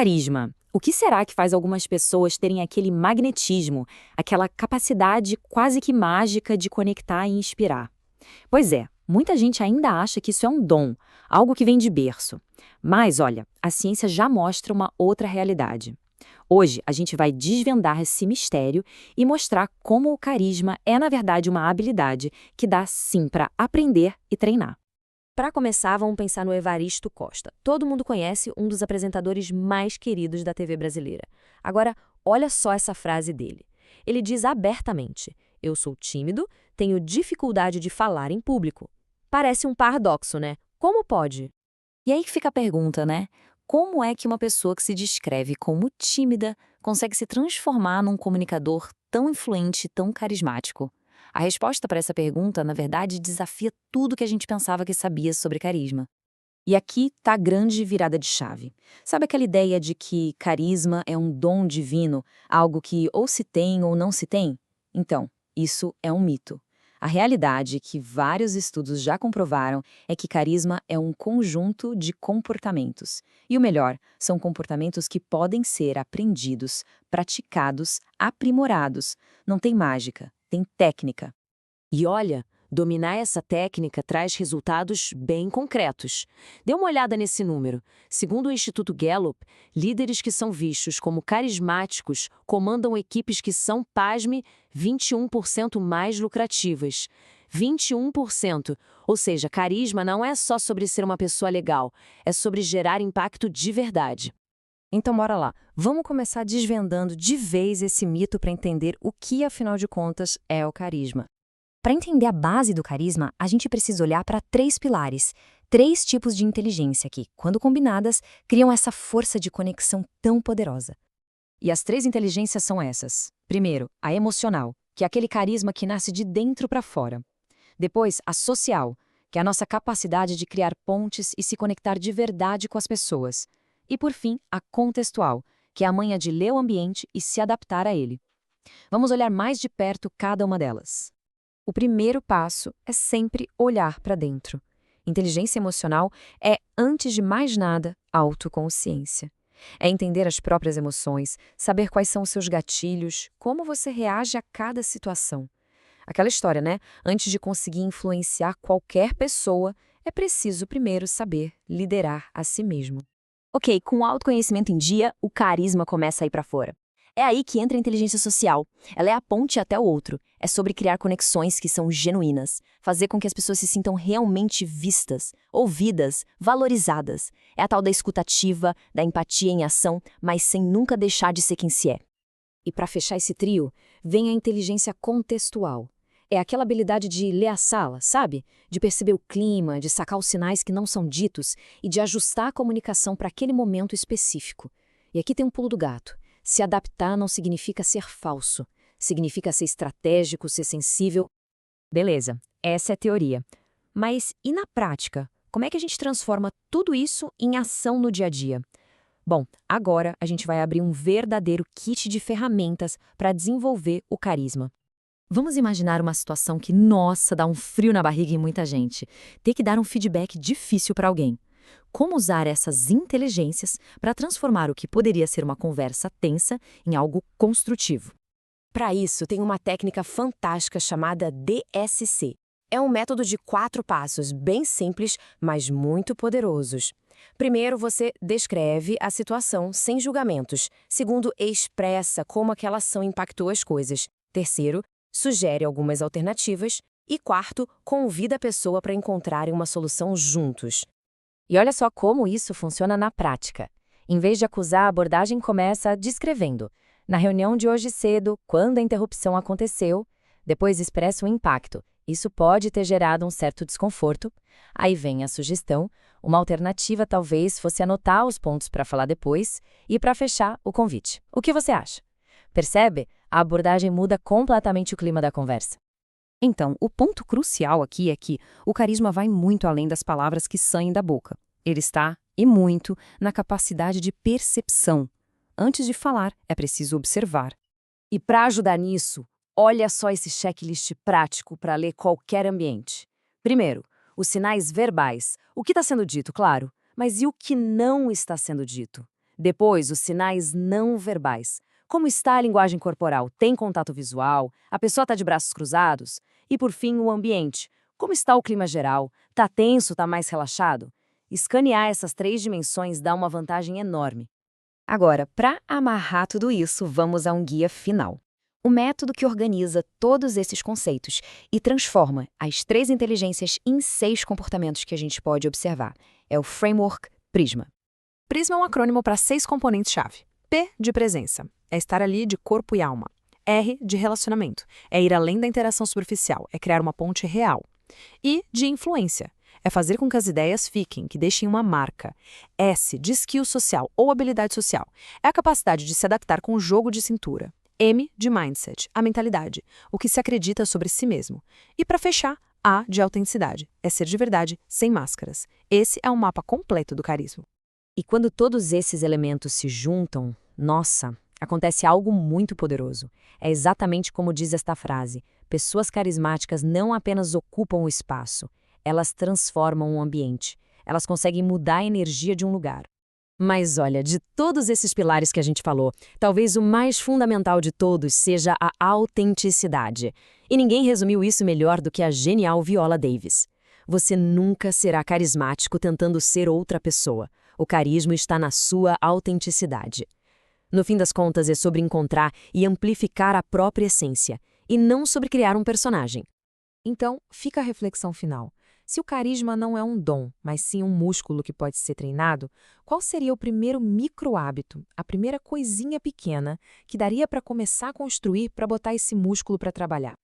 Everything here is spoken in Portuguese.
Carisma. O que será que faz algumas pessoas terem aquele magnetismo, aquela capacidade quase que mágica de conectar e inspirar? Pois é, muita gente ainda acha que isso é um dom, algo que vem de berço. Mas, olha, a ciência já mostra uma outra realidade. Hoje, a gente vai desvendar esse mistério e mostrar como o carisma é, na verdade, uma habilidade que dá sim para aprender e treinar. Para começar, vamos pensar no Evaristo Costa. Todo mundo conhece um dos apresentadores mais queridos da TV brasileira. Agora, olha só essa frase dele. Ele diz abertamente: "Eu sou tímido, tenho dificuldade de falar em público." Parece um paradoxo, né? Como pode? E aí que fica a pergunta, né? Como é que uma pessoa que se descreve como tímida consegue se transformar num comunicador tão influente, tão carismático? A resposta para essa pergunta, na verdade, desafia tudo que a gente pensava que sabia sobre carisma. E aqui está a grande virada de chave. Sabe aquela ideia de que carisma é um dom divino, algo que ou se tem ou não se tem? Então, isso é um mito. A realidade que vários estudos já comprovaram é que carisma é um conjunto de comportamentos. E o melhor, são comportamentos que podem ser aprendidos, praticados, aprimorados. Não tem mágica, tem técnica. E olha, dominar essa técnica traz resultados bem concretos. Dê uma olhada nesse número. Segundo o Instituto Gallup, líderes que são vistos como carismáticos comandam equipes que são, pasme, 21% mais lucrativas. 21%. Ou seja, carisma não é só sobre ser uma pessoa legal, é sobre gerar impacto de verdade. Então, bora lá. Vamos começar desvendando de vez esse mito para entender o que, afinal de contas, é o carisma. Para entender a base do carisma, a gente precisa olhar para três pilares, três tipos de inteligência que, quando combinadas, criam essa força de conexão tão poderosa. E as três inteligências são essas. Primeiro, a emocional, que é aquele carisma que nasce de dentro para fora. Depois, a social, que é a nossa capacidade de criar pontes e se conectar de verdade com as pessoas. E, por fim, a contextual, que é a manha de ler o ambiente e se adaptar a ele. Vamos olhar mais de perto cada uma delas. O primeiro passo é sempre olhar para dentro. Inteligência emocional é, antes de mais nada, autoconsciência. É entender as próprias emoções, saber quais são os seus gatilhos, como você reage a cada situação. Aquela história, né? Antes de conseguir influenciar qualquer pessoa, é preciso primeiro saber liderar a si mesmo. Ok, com o autoconhecimento em dia, o carisma começa a ir para fora. É aí que entra a inteligência social. Ela é a ponte até o outro. É sobre criar conexões que são genuínas, fazer com que as pessoas se sintam realmente vistas, ouvidas, valorizadas. É a tal da escutativa, da empatia em ação, mas sem nunca deixar de ser quem se é. E para fechar esse trio, vem a inteligência contextual. É aquela habilidade de ler a sala, sabe? De perceber o clima, de sacar os sinais que não são ditos e de ajustar a comunicação para aquele momento específico. E aqui tem um pulo do gato. Se adaptar não significa ser falso. Significa ser estratégico, ser sensível. Beleza, essa é a teoria. Mas e na prática? Como é que a gente transforma tudo isso em ação no dia a dia? Bom, agora a gente vai abrir um verdadeiro kit de ferramentas para desenvolver o carisma. Vamos imaginar uma situação que, nossa, dá um frio na barriga em muita gente. Ter que dar um feedback difícil para alguém. Como usar essas inteligências para transformar o que poderia ser uma conversa tensa em algo construtivo? Para isso, tem uma técnica fantástica chamada DSC. É um método de 4 passos, bem simples, mas muito poderosos. Primeiro, você descreve a situação sem julgamentos. Segundo, expressa como aquela ação impactou as coisas. Terceiro, sugere algumas alternativas. E quarto, convida a pessoa para encontrarem uma solução juntos. E olha só como isso funciona na prática. Em vez de acusar, a abordagem começa descrevendo. Na reunião de hoje cedo, quando a interrupção aconteceu, depois expressa o impacto. Isso pode ter gerado um certo desconforto. Aí vem a sugestão. Uma alternativa talvez fosse anotar os pontos para falar depois e, para fechar, o convite. O que você acha? Percebe? A abordagem muda completamente o clima da conversa. Então, o ponto crucial aqui é que o carisma vai muito além das palavras que saem da boca. Ele está, e muito, na capacidade de percepção. Antes de falar, é preciso observar. E para ajudar nisso, olha só esse checklist prático para ler qualquer ambiente. Primeiro, os sinais verbais. O que está sendo dito, claro, mas e o que não está sendo dito? Depois, os sinais não verbais. Como está a linguagem corporal? Tem contato visual? A pessoa está de braços cruzados? E, por fim, o ambiente. Como está o clima geral? Está tenso? Está mais relaxado? Escanear essas 3 dimensões dá uma vantagem enorme. Agora, para amarrar tudo isso, vamos a um guia final. O método que organiza todos esses conceitos e transforma as 3 inteligências em 6 comportamentos que a gente pode observar. É o Framework Prisma. Prisma é um acrônimo para 6 componentes-chave. P, de presença. É estar ali de corpo e alma. R, de relacionamento. É ir além da interação superficial. É criar uma ponte real. I, de influência. É fazer com que as ideias fiquem, que deixem uma marca. S, de skill social ou habilidade social. É a capacidade de se adaptar com o jogo de cintura. M, de mindset, a mentalidade, o que se acredita sobre si mesmo. E para fechar, A, de autenticidade. É ser de verdade, sem máscaras. Esse é o mapa completo do carisma. E quando todos esses elementos se juntam, nossa, acontece algo muito poderoso. É exatamente como diz esta frase: pessoas carismáticas não apenas ocupam o espaço, elas transformam o ambiente. Elas conseguem mudar a energia de um lugar. Mas olha, de todos esses pilares que a gente falou, talvez o mais fundamental de todos seja a autenticidade. E ninguém resumiu isso melhor do que a genial Viola Davis. Você nunca será carismático tentando ser outra pessoa. O carisma está na sua autenticidade. No fim das contas, é sobre encontrar e amplificar a própria essência, e não sobre criar um personagem. Então, fica a reflexão final. Se o carisma não é um dom, mas sim um músculo que pode ser treinado, qual seria o primeiro micro-hábito, a primeira coisinha pequena, que daria para começar a construir para botar esse músculo para trabalhar?